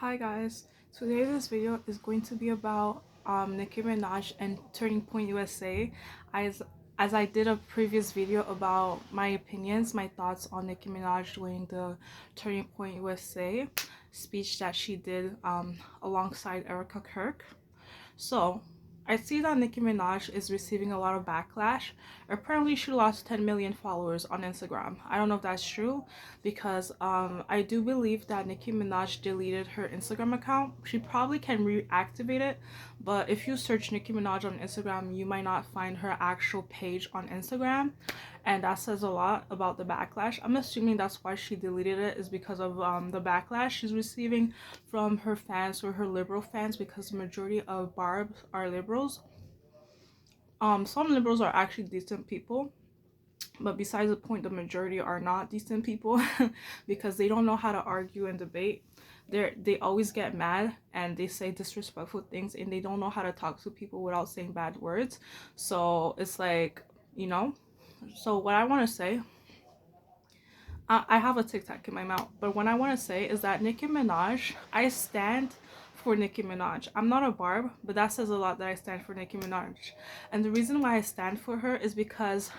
Hi guys, today this video is going to be about Nicki Minaj and Turning Point USA. As as I did a previous video about my opinions, my thoughts on Nicki Minaj doing the Turning Point USA speech that she did alongside Erica Kirk. So, I see that Nicki Minaj is receiving a lot of backlash. Apparently, she lost 10 million followers on Instagram. I don't know if that's true because I do believe that Nicki Minaj deleted her Instagram account. She probably can reactivate it, but if you search Nicki Minaj on Instagram, you might not find her actual page on Instagram, and that says a lot about the backlash. I'm assuming that's why she deleted it, is because of the backlash she's receiving from her fans or her liberal fans, because the majority of barbs are liberals. Some liberals are actually decent people, but besides the point, the majority are not decent people because they don't know how to argue and debate. They always get mad and they say disrespectful things, and they don't know how to talk to people without saying bad words. So it's like, you know. So what I want to say, I have a tic tac in my mouth, but what I want to say is that Nicki Minaj, I stand for Nicki Minaj. I'm not a barb, but that says a lot that I stand for Nicki Minaj. And the reason why I stand for her is because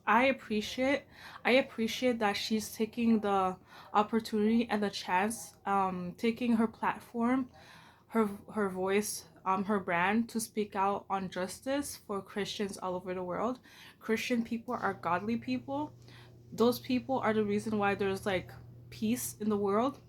I appreciate that she's taking the opportunity and the chance, taking her platform, her voice, her brand, to speak out on justice for Christians all over the world. Christian people are godly people. Those people are the reason why there's like peace in the world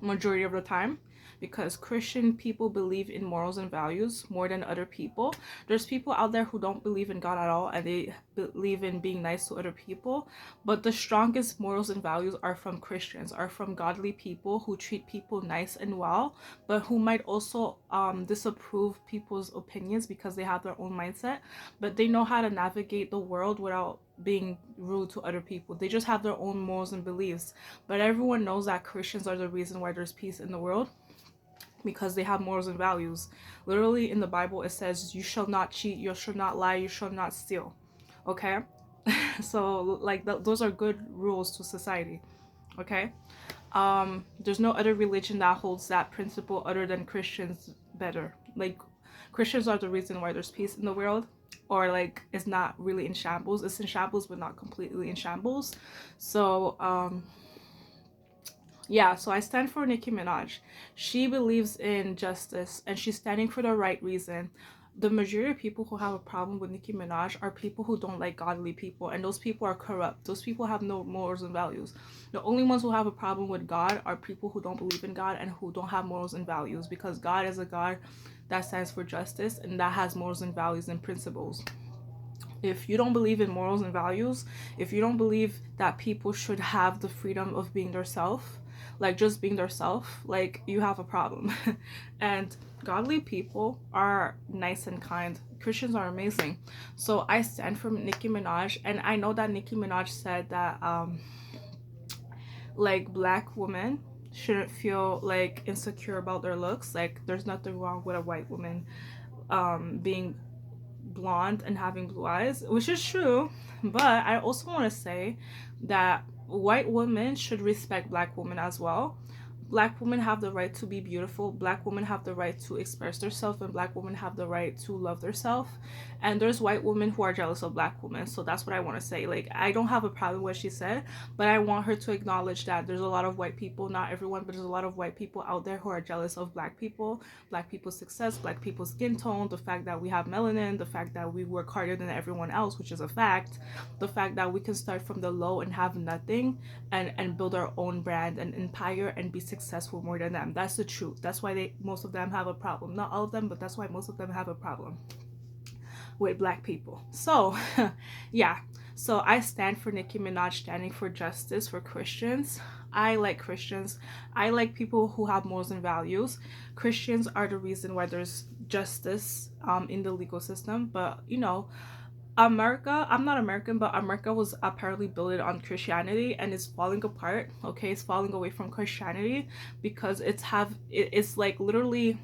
majority of the time, because Christian people believe in morals and values more than other people. There's people out there who don't believe in God at all and they believe in being nice to other people, but the strongest morals and values are from Christians, are from godly people who treat people nice and well, but who might also disapprove people's opinions because they have their own mindset, but they know how to navigate the world without being rude to other people. They just have their own morals and beliefs. But everyone knows that Christians are the reason why there's peace in the world, because they have morals and values. Literally in the Bible it says, you shall not cheat, you shall not lie, you shall not steal. Okay? So like those are good rules to society. Okay? There's no other religion that holds that principle other than Christians better. Like, Christians are the reason why there's peace in the world, or like it's not really in shambles. It's in shambles but not completely in shambles. So yeah, so I stand for Nicki Minaj. She believes in justice and she's standing for the right reason. The majority of people who have a problem with Nicki Minaj are people who don't like godly people, and those people are corrupt. Those people have no morals and values. The only ones who have a problem with God are people who don't believe in God and who don't have morals and values, because God is a God that stands for justice and that has morals and values and principles. If you don't believe in morals and values, if you don't believe that people should have the freedom of being their self, like just being their self, like you have a problem. And godly people are nice and kind. Christians are amazing. So I stand for Nicki Minaj, and I know that Nicki Minaj said that like black women shouldn't feel like insecure about their looks. Like there's nothing wrong with a white woman being blonde and having blue eyes, which is true. But I also want to say that white women should respect black women as well. Black women have the right to be beautiful. Black women have the right to express themselves, and black women have the right to love themselves. And there's white women who are jealous of black women. So that's what I want to say. Like, I don't have a problem with what she said, but I want her to acknowledge that there's a lot of white people, not everyone, but there's a lot of white people out there who are jealous of black people's success, black people's skin tone, the fact that we have melanin, the fact that we work harder than everyone else, which is a fact, the fact that we can start from the low and have nothing, and build our own brand and empire and be successful more than them. That's the truth. That's why most of them have a problem. Not all of them, but that's why most of them have a problem with black people. So yeah, so I stand for Nicki Minaj standing for justice for Christians. I like Christians. I like people who have morals and values. Christians are the reason why there's justice in the legal system. But you know, America, I'm not American, but America was apparently built on Christianity and it's falling apart. Okay, it's falling away from Christianity because it's like literally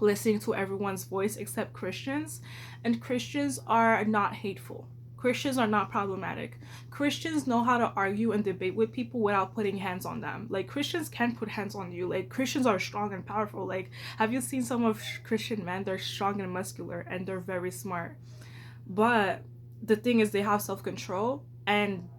listening to everyone's voice except Christians, and Christians are not hateful. Christians are not problematic. Christians know how to argue and debate with people without putting hands on them. Like, Christians can put hands on you. Like, Christians are strong and powerful. Like, have you seen some of Christian men? They're strong and muscular and they're very smart. But the thing is, they have self-control, and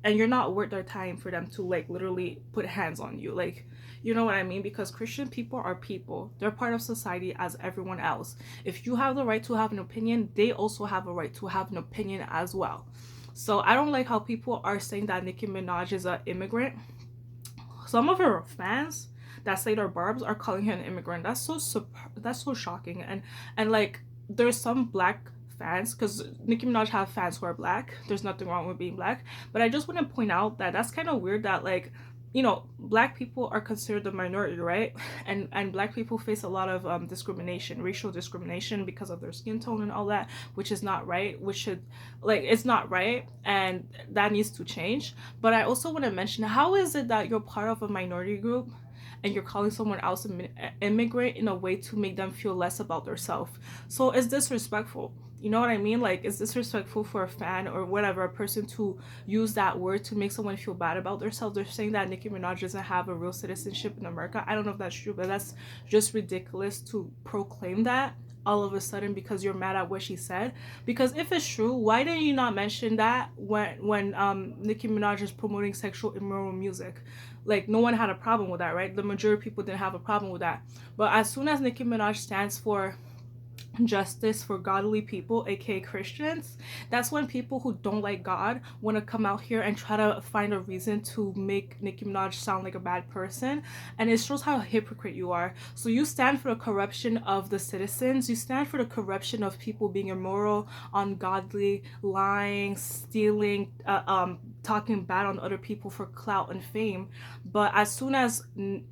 you're not worth their time for them to like literally put hands on you. Like, you know what I mean? Because Christian people are people. They're part of society as everyone else. If you have the right to have an opinion, they also have a right to have an opinion as well. So I don't like how people are saying that Nicki Minaj is an immigrant. Some of her fans that say they're barbs are calling her an immigrant. That's so shocking. And like, there's some black fans, because Nicki Minaj have fans who are black. There's nothing wrong with being black, but I just want to point out that that's kind of weird that, like, you know, black people are considered the minority, right? And black people face a lot of discrimination, racial discrimination, because of their skin tone and all that, which is not right. Which should, like, it's not right, and that needs to change. But I also want to mention, how is it that you're part of a minority group and you're calling someone else an immigrant in a way to make them feel less about themselves? So it's disrespectful. You know what I mean? Like, it's disrespectful for a fan or whatever, a person, to use that word to make someone feel bad about themselves. They're saying that Nicki Minaj doesn't have a real citizenship in America. I don't know if that's true, but that's just ridiculous to proclaim that all of a sudden because you're mad at what she said. Because if it's true, why didn't you not mention that when Nicki Minaj is promoting sexual immoral music? Like, no one had a problem with that, right? The majority of people didn't have a problem with that. But as soon as Nicki Minaj stands for justice for godly people, aka Christians, that's when people who don't like God want to come out here and try to find a reason to make Nicki Minaj sound like a bad person. And it shows how hypocrite you are. So you stand for the corruption of the citizens, you stand for the corruption of people being immoral, ungodly, lying, stealing, talking bad on other people for clout and fame. But as soon as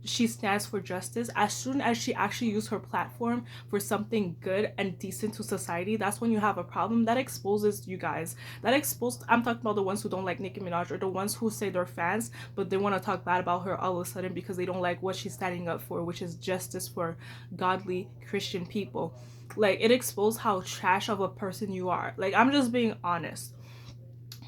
she stands for justice, as soon as she actually used her platform for something good and decent to society, that's when you have a problem. That exposes you guys. That exposed, I'm talking about the ones who don't like Nicki Minaj, or the ones who say they're fans but they want to talk bad about her all of a sudden because they don't like what she's standing up for, which is justice for godly Christian people. Like, it exposed how trash of a person you are. Like, I'm just being honest.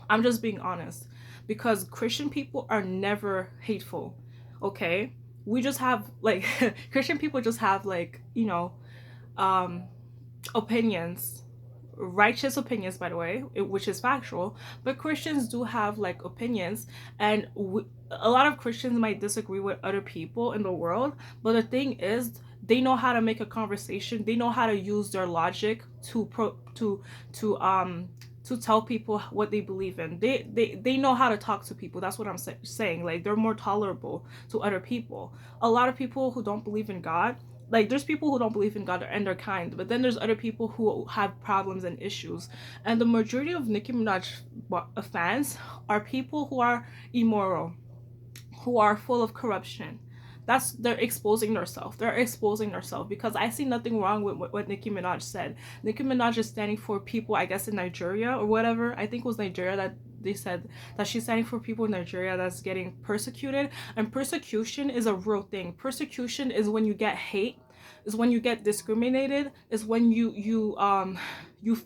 I'm just being honest. Because Christian people are never hateful. Okay? We just have, like, Christian people just have, like, you know, opinions, righteous opinions, by the way, which is factual. But Christians do have, like, opinions, and a lot of Christians might disagree with other people in the world, but the thing is, they know how to make a conversation. They know how to use their logic to tell people what they believe in. They know how to talk to people. That's what I'm saying. Like, they're more tolerable to other people. A lot of people who don't believe in God, like, there's people who don't believe in God and they're kind, but then there's other people who have problems and issues. And the majority of Nicki Minaj fans are people who are immoral, who are full of corruption. They're exposing themselves. They're exposing themselves, because I see nothing wrong with what Nicki Minaj said. Nicki Minaj is standing for people, I guess, in Nigeria or whatever. I think it was Nigeria that they said that she's standing for people in Nigeria that's getting persecuted. And persecution is a real thing. Persecution is when you get hate, is when you get discriminated, is when you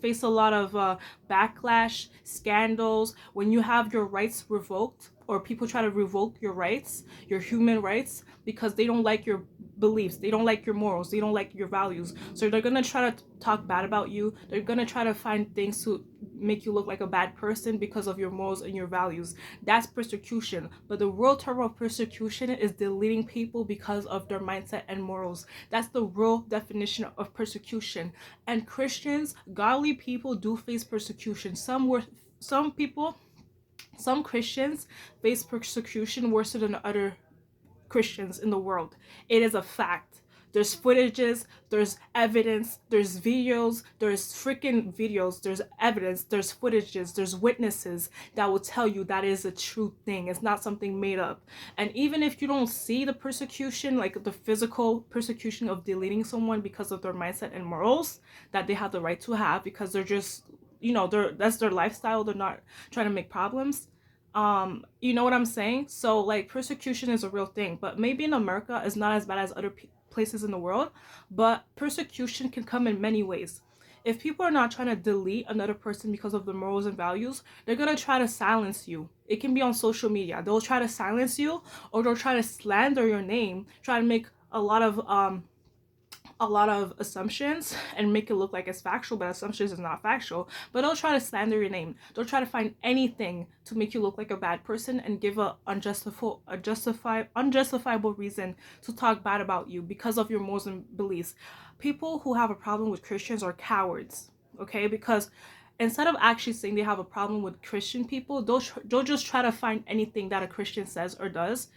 face a lot of backlash, scandals, when you have your rights revoked, or people try to revoke your rights, your human rights, because they don't like your beliefs, they don't like your morals, they don't like your values. So they're gonna try to talk bad about you. They're gonna try to find things to make you look like a bad person because of your morals and your values. That's persecution. But the real term of persecution is deleting people because of their mindset and morals. That's the real definition of persecution. And Christians, godly people, do face persecution. Some Christians face persecution worse than other Christians in the world. It is a fact. There's footages, there's evidence, there's videos, there's evidence, there's footages, there's witnesses that will tell you that is a true thing. It's not something made up. And even if you don't see the persecution, like the physical persecution of deleting someone because of their mindset and morals that they have the right to have, because they're just, you know, that's their lifestyle, they're not trying to make problems. You know what I'm saying? So, like, persecution is a real thing, but maybe in America it's not as bad as other places in the world. But persecution can come in many ways. if people are not trying to delete another person because of their morals and values, they're gonna try to silence you. It can be on social media. They'll try to silence you, or they'll try to slander your name, try to make a lot of assumptions and make it look like it's factual, but assumptions is not factual. But they'll try to slander your name. They'll try to find anything to make you look like a bad person and give unjustifiable reason to talk bad about you because of your morals and beliefs. People who have a problem with Christians are cowards, okay? Because instead of actually saying they have a problem with Christian people, they'll just try to find anything that a Christian says or does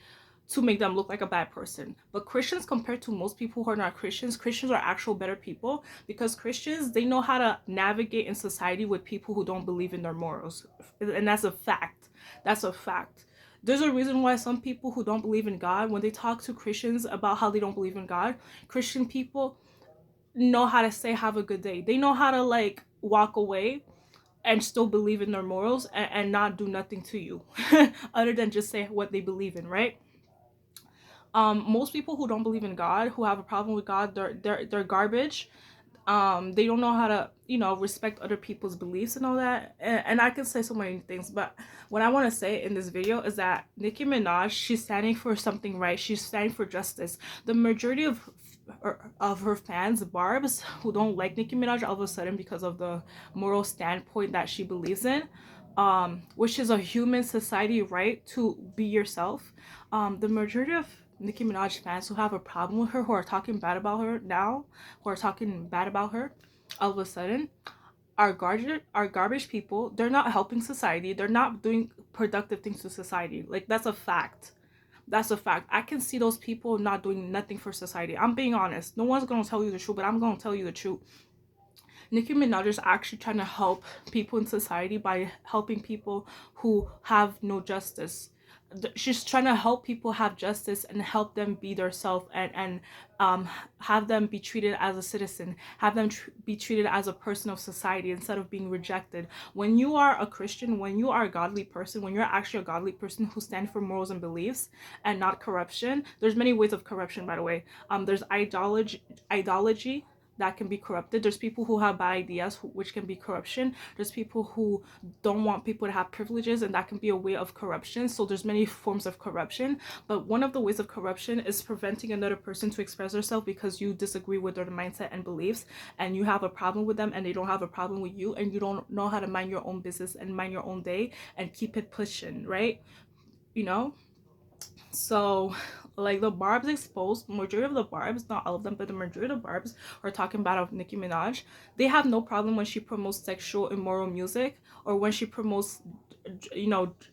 to make them look like a bad person. But Christians, compared to most people who are not Christians, Christians are actual better people, because Christians, they know how to navigate in society with people who don't believe in their morals. And that's a fact. That's a fact. There's a reason why some people who don't believe in God, when they talk to Christians about how they don't believe in God, Christian people know how to say have a good day. They know how to like walk away and still believe in their morals, and not do nothing to you other than just say what they believe in, right? Most people who don't believe in God, who have a problem with God, they're garbage. They don't know how to, respect other people's beliefs and all that. And I can say so many things, but what I want to say in this video is that Nicki Minaj, she's standing for something right. She's standing for justice. The majority of her fans, barbs, who don't like Nicki Minaj all of a sudden because of the moral standpoint that she believes in, which is a human society right to be yourself. The majority of Nicki Minaj fans who have a problem with her, who are talking bad about her now, who are talking bad about her all of a sudden, are garbage people. They're not helping society. They're not doing productive things to society. Like, that's a fact. That's a fact. I can see those people not doing nothing for society. I'm being honest. No one's gonna tell you the truth, but I'm gonna tell you the truth. Nicki Minaj is actually trying to help people in society by helping people who have no justice. She's trying to help people have justice and help them be their self, and have them be treated as a citizen, have them be treated as a person of society instead of being rejected. When you are a Christian, when you are a godly person, when you're actually a godly person who stands for morals and beliefs and not corruption, there's many ways of corruption, by the way. There's ideology that can be corrupted. There's people who have bad ideas, which can be corruption. There's people who don't want people to have privileges, and that can be a way of corruption. So there's many forms of corruption, but one of the ways of corruption is preventing another person to express themselves because you disagree with their mindset and beliefs, and you have a problem with them and they don't have a problem with you, and you don't know how to mind your own business and mind your own day and keep it pushing, right? you know so, like, the barbs exposed, majority of the barbs, not all of them, but the majority of the barbs are talking about Nicki Minaj. They have no problem when she promotes sexual immoral music, or when she promotes,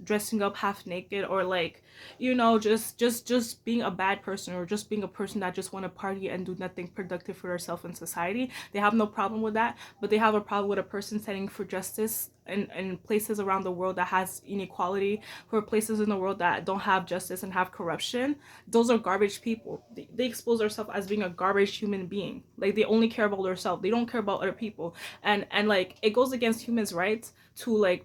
dressing up half naked, or like, just being a bad person, or just being a person that just want to party and do nothing productive for herself in society. They have no problem with that, but they have a problem with a person standing for justice in places around the world that has inequality, for places in the world that don't have justice and have corruption. Those are garbage people. They expose themselves as being a garbage human being. Like, they only care about themselves. They don't care about other people. And like, it goes against humans' rights to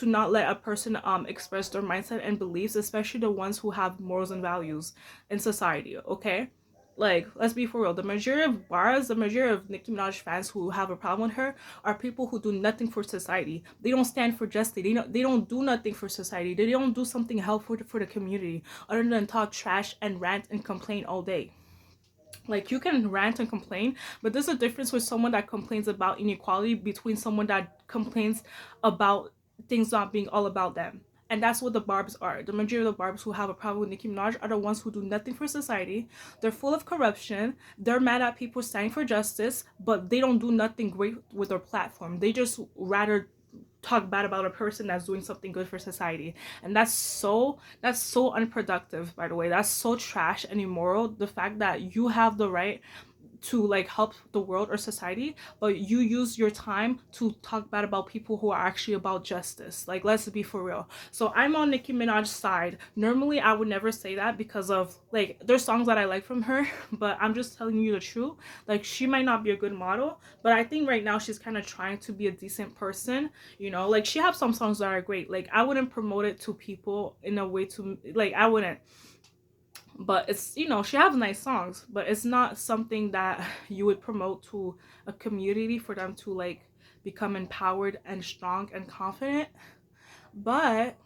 not let a person express their mindset and beliefs, especially the ones who have morals and values in society, okay? Like, let's be for real. The majority of bars, the majority of Nicki Minaj fans who have a problem with her are people who do nothing for society. They don't stand for justice. They don't do nothing for society. They don't do something helpful for the community other than talk trash and rant and complain all day. Like, you can rant and complain, but there's a difference with someone that complains about inequality between someone that complains about things not being all about them. And that's what the barbs are. The majority of the barbs who have a problem with Nicki Minaj are the ones who do nothing for society. They're full of corruption. They're mad at people standing for justice, but they don't do nothing great with their platform. They just rather talk bad about a person that's doing something good for society. And that's so unproductive, by the way. That's so trash and immoral. The fact that you have the right to, like, help the world or society, but you use your time to talk bad about people who are actually about justice. Like, let's be for real. So I'm on Nicki Minaj's side. Normally I would never say that because of, like, there's songs that I like from her, but I'm just telling you the truth. Like, she might not be a good model, but I think right now she's kind of trying to be a decent person. Like, she has some songs that are great. Like, I wouldn't promote it to people in a way to, like, I wouldn't. But it's, she has nice songs, but it's not something that you would promote to a community for them to like become empowered and strong and confident. But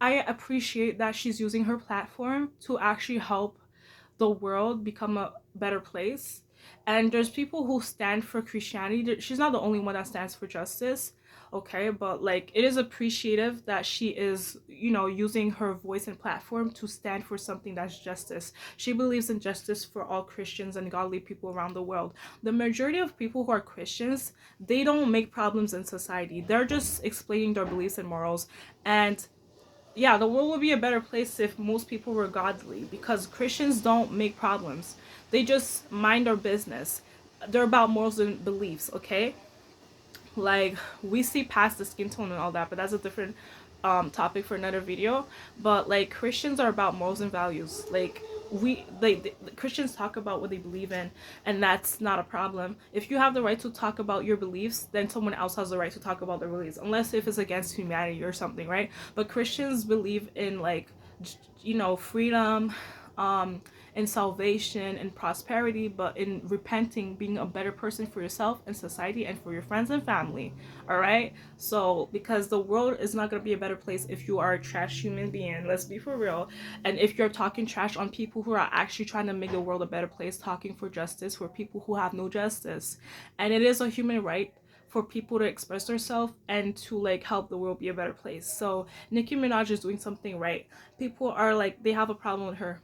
I appreciate that she's using her platform to actually help the world become a better place. And there's people who stand for Christianity. She's not the only one that stands for justice, okay? But like, it is appreciative that she is, using her voice and platform to stand for something that's justice. She believes in justice for all Christians and godly people around the world. The majority of people who are Christians, they don't make problems in society. They're just explaining their beliefs and morals. And yeah, the world would be a better place if most people were godly, because Christians don't make problems. They just mind their business. They're about morals and beliefs, okay? Like, we see past the skin tone and all that, but that's a different topic for another video. But like, Christians are about morals and values. Like, the Christians talk about what they believe in, and that's not a problem. If you have the right to talk about your beliefs, then someone else has the right to talk about their beliefs, unless if it's against humanity or something, right? But Christians believe in like, freedom, um in salvation and prosperity, but in repenting, being a better person for yourself and society and for your friends and family. All right, so because the world is not going to be a better place if you are a trash human being, let's be for real. And if you're talking trash on people who are actually trying to make the world a better place, talking for justice for people who have no justice. And it is a human right for people to express themselves and to like help the world be a better place. So Nicki Minaj is doing something right. People are like, they have a problem with her,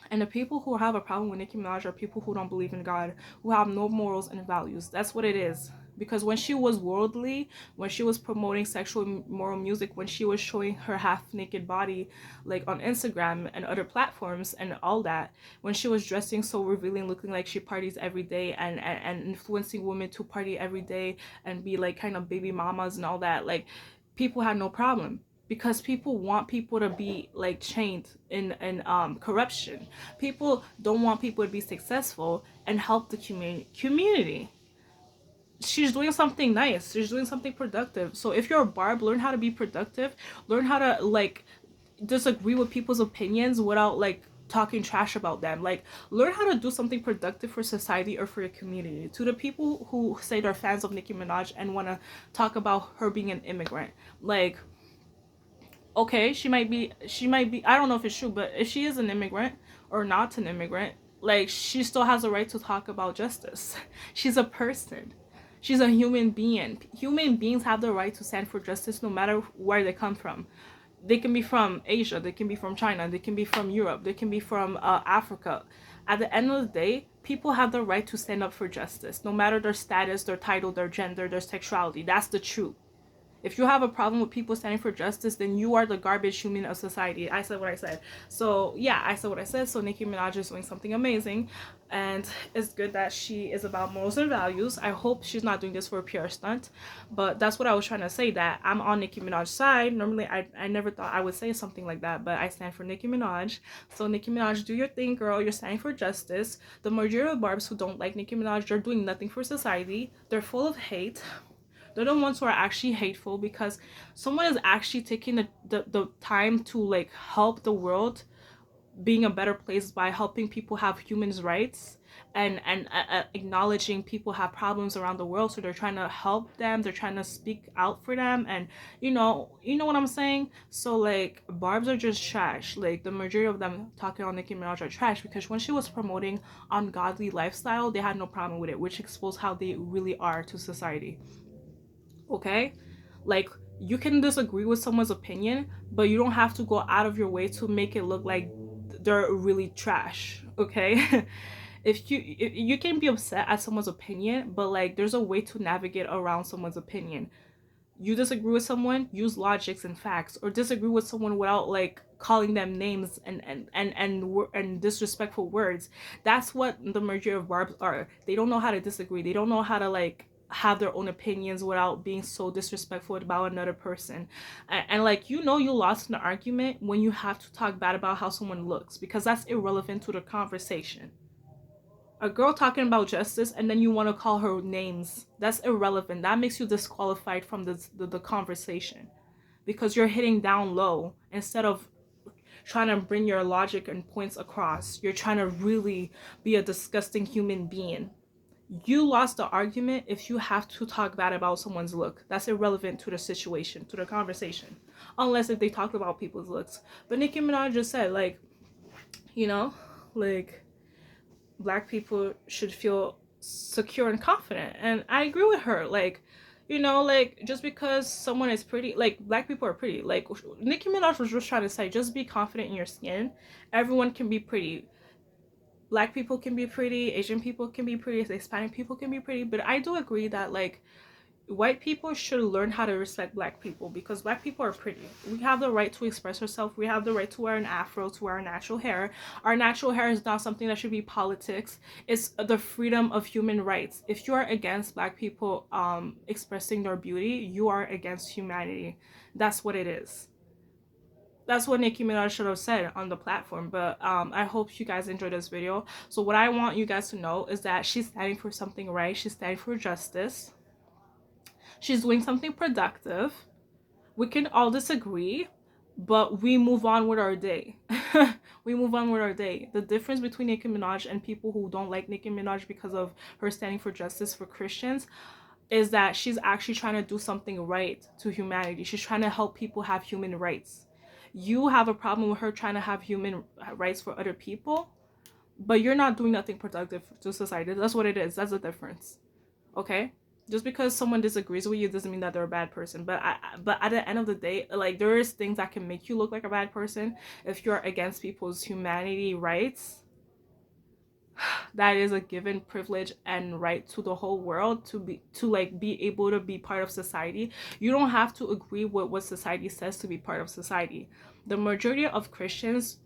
and the people who have a problem with Nicki Minaj are people who don't believe in God, who have no morals and values. That's what it is. Because when she was worldly, when she was promoting sexual moral music, when she was showing her half naked body like on Instagram and other platforms and all that, when she was dressing so revealing, looking like she parties every day, and influencing women to party every day and be like kind of baby mamas and all that, like, people had no problem, because people want people to be like chained in corruption. People don't want people to be successful and help the community. She's doing something nice, she's doing something productive. So if you're a barb, learn how to be productive, learn how to like disagree with people's opinions without like talking trash about them. Like, learn how to do something productive for society or for your community. To the people who say they're fans of Nicki Minaj and want to talk about her being an immigrant, like, okay, she might be, I don't know if it's true, but if she is an immigrant or not an immigrant, like, she still has a right to talk about justice. She's a person, she's a human being. Human beings have the right to stand for justice no matter where they come from. They can be from Asia, they can be from China, they can be from Europe, they can be from Africa. At the end of the day, people have the right to stand up for justice no matter their status, their title, their gender, their sexuality. That's the truth. If you have a problem with people standing for justice, then you are the garbage human of society. I said what I said. So yeah, I said what I said. So Nicki Minaj is doing something amazing, and it's good that she is about morals and values. I hope she's not doing this for a PR stunt, but that's what I was trying to say, that I'm on Nicki Minaj's side. Normally I never thought I would say something like that, but I stand for Nicki Minaj. So Nicki Minaj, do your thing, girl. You're standing for justice. The majority of barbs who don't like Nicki Minaj, they're doing nothing for society. They're full of hate. They're the ones who are actually hateful, because someone is actually taking the time to like help the world being a better place by helping people have humans rights, and acknowledging people have problems around the world, so they're trying to help them, they're trying to speak out for them, and you know what I'm saying. So like, barbs are just trash. Like, the majority of them talking on Nicki Minaj are trash, because when she was promoting ungodly lifestyle, they had no problem with it, which exposed how they really are to society. Okay, like, you can disagree with someone's opinion, but you don't have to go out of your way to make it look like they're really trash. Okay. If you can be upset at someone's opinion, but like, there's a way to navigate around someone's opinion. You disagree with someone, use logics and facts, or disagree with someone without like calling them names and disrespectful words. That's what the majority of barbs are. They don't know how to disagree, they don't know how to like have their own opinions without being so disrespectful about another person. And like, you lost an argument when you have to talk bad about how someone looks, because that's irrelevant to the conversation. A girl talking about justice and then you want to call her names, that's irrelevant. That makes you disqualified from the conversation, because you're hitting down low instead of trying to bring your logic and points across. You're trying to really be a disgusting human being. You lost the argument if you have to talk bad about someone's look. That's irrelevant to the situation, to the conversation. Unless if they talk about people's looks. But Nicki Minaj just said, like, you know, like, Black people should feel secure and confident. And I agree with her. Like, you know, like, just because someone is pretty, like, Black people are pretty. Like, Nicki Minaj was just trying to say, just be confident in your skin. Everyone can be pretty. Black people can be pretty, Asian people can be pretty, Hispanic people can be pretty, but I do agree that, like, white people should learn how to respect Black people, because Black people are pretty. We have the right to express ourselves. We have the right to wear an afro, to wear our natural hair. Our natural hair is not something that should be politics. It's the freedom of human rights. If you are against Black people expressing their beauty, you are against humanity. That's what it is. That's what Nicki Minaj should have said on the platform. But I hope you guys enjoyed this video. So what I want you guys to know is that she's standing for something right. She's standing for justice. She's doing something productive. We can all disagree, but we move on with our day. We move on with our day. The difference between Nicki Minaj and people who don't like Nicki Minaj because of her standing for justice for Christians is that she's actually trying to do something right to humanity. She's trying to help people have human rights. You have a problem with her trying to have human rights for other people, but you're not doing nothing productive to society. That's what it is. That's the difference. Okay? Just because someone disagrees with you doesn't mean that they're a bad person. But at the end of the day, like, there is things that can make you look like a bad person if you're against people's humanity rights. That is a given privilege and right to the whole world to be able to be part of society. You don't have to agree with what society says to be part of society. The majority of Christians,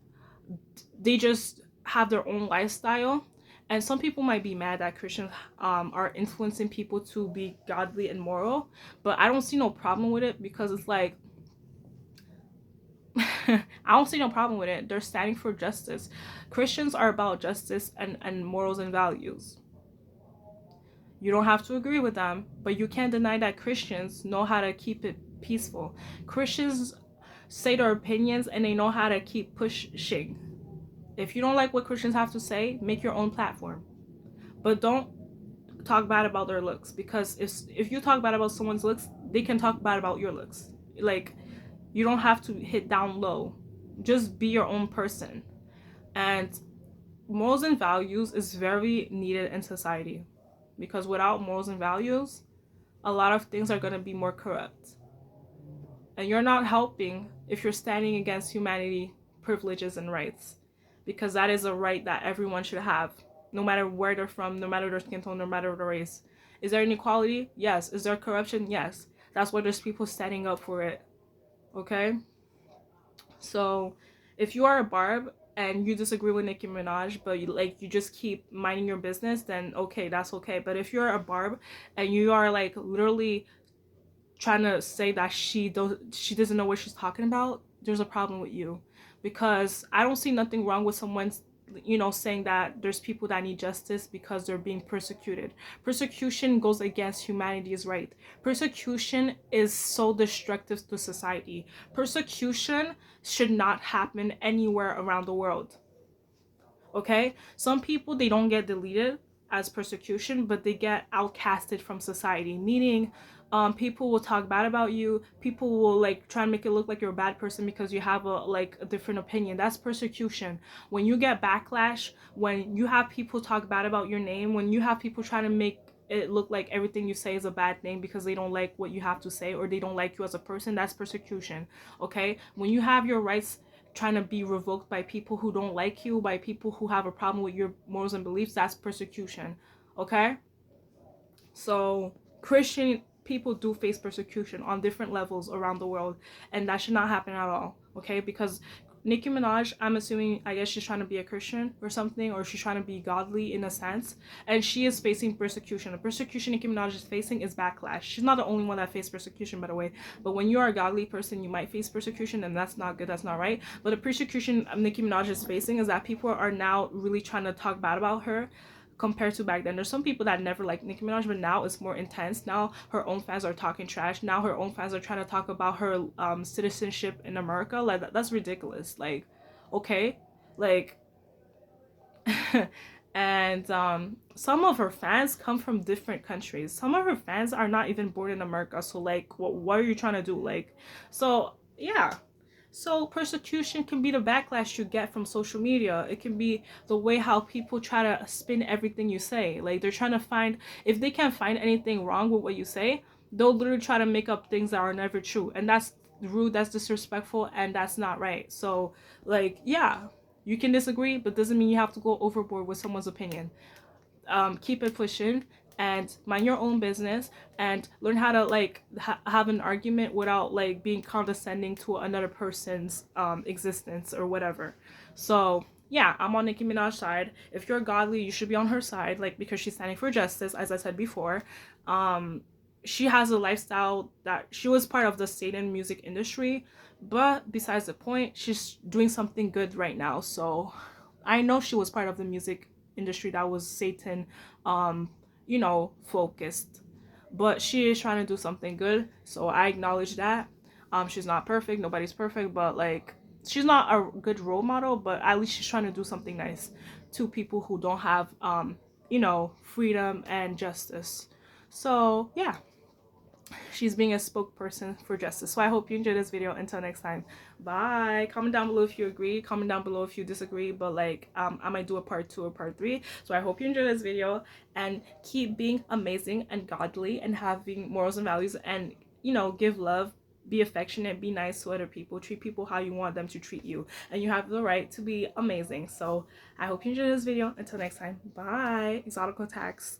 they just have their own lifestyle, and some people might be mad that Christians are influencing people to be godly and moral, but I don't see no problem with it, because it's like, I don't see no problem with it. They're standing for justice. Christians are about justice and morals and values. You don't have to agree with them, but you can't deny that Christians know how to keep it peaceful. Christians say their opinions and they know how to keep pushing. If you don't like what Christians have to say, make your own platform. But don't talk bad about their looks, because if you talk bad about someone's looks, they can talk bad about your looks. Like, you don't have to hit down low. Just be your own person. And morals and values is very needed in society, because without morals and values, a lot of things are going to be more corrupt. And you're not helping if you're standing against humanity, privileges, and rights, because that is a right that everyone should have, no matter where they're from, no matter their skin tone, no matter their race. Is there inequality? Yes. Is there corruption? Yes. That's why there's people standing up for it. Okay? So if you are a barb and you disagree with Nicki Minaj, but you just keep minding your business, then okay, that's okay. But if you're a barb and you are like literally trying to say that she doesn't know what she's talking about, there's a problem with you. Because I don't see nothing wrong with someone, saying that there's people that need justice because they're being persecuted. Persecution goes against humanity's right. Persecution is so destructive to society. Persecution should not happen anywhere around the world. Okay? Some people, they don't get deleted as persecution, but they get outcasted from society, meaning people will talk bad about you. People will like try and make it look like you're a bad person because you have a different opinion. That's persecution. When you get backlash, when you have people talk bad about your name, when you have people trying to make it look like everything you say is a bad thing because they don't like what you have to say or they don't like you as a person, that's persecution. Okay? When you have your rights trying to be revoked by people who don't like you, by people who have a problem with your morals and beliefs, that's persecution. Okay? So Christian people do face persecution on different levels around the world, and that should not happen at all. Okay? Because Nicki Minaj, I'm assuming, I guess she's trying to be a Christian or something, or she's trying to be godly in a sense, and she is facing persecution. The persecution Nicki Minaj is facing is backlash. She's not the only one that faced persecution, by the way, but when you are a godly person, you might face persecution, and that's not good, that's not right. But the persecution Nicki Minaj is facing is that people are now really trying to talk bad about her compared to back then. There's some people that never liked Nicki Minaj, but now it's more intense. Now her own fans are talking trash. Now her own fans are trying to talk about her citizenship in America. Like, that's ridiculous. Like, okay? Like, and some of her fans come from different countries. Some of her fans are not even born in America. So like, what are you trying to do? Like, so yeah. So persecution can be the backlash you get from social media. It can be the way how people try to spin everything you say. Like, they're trying to find, if they can't find anything wrong with what you say, they'll literally try to make up things that are never true. And that's rude, that's disrespectful, and that's not right. So like, yeah, you can disagree, but doesn't mean you have to go overboard with someone's opinion. Keep it pushing and mind your own business, and learn how to like have an argument without like being condescending to another person's existence or whatever. So yeah, I'm on Nicki Minaj's side. If you're godly, you should be on her side, like, because she's standing for justice, as I said before. um she has a lifestyle that she was part of the Satan music industry, but besides the point, she's doing something good right now. So I know she was part of the music industry that was Satan, um, focused. But she is trying to do something good, so I acknowledge that. She's not perfect, nobody's perfect, but like, she's not a good role model, but at least she's trying to do something nice to people who don't have freedom and justice. So yeah, she's being a spokesperson for justice. So I hope you enjoyed this video. Until next time, bye. Comment down below if you agree, comment down below if you disagree, but like, I might do a part 2 or part 3. So I hope you enjoyed this video, and keep being amazing and godly and having morals and values, and give love, be affectionate, be nice to other people, treat people how you want them to treat you, and you have the right to be amazing. So I hope you enjoyed this video. Until next time, bye. Exotic attacks.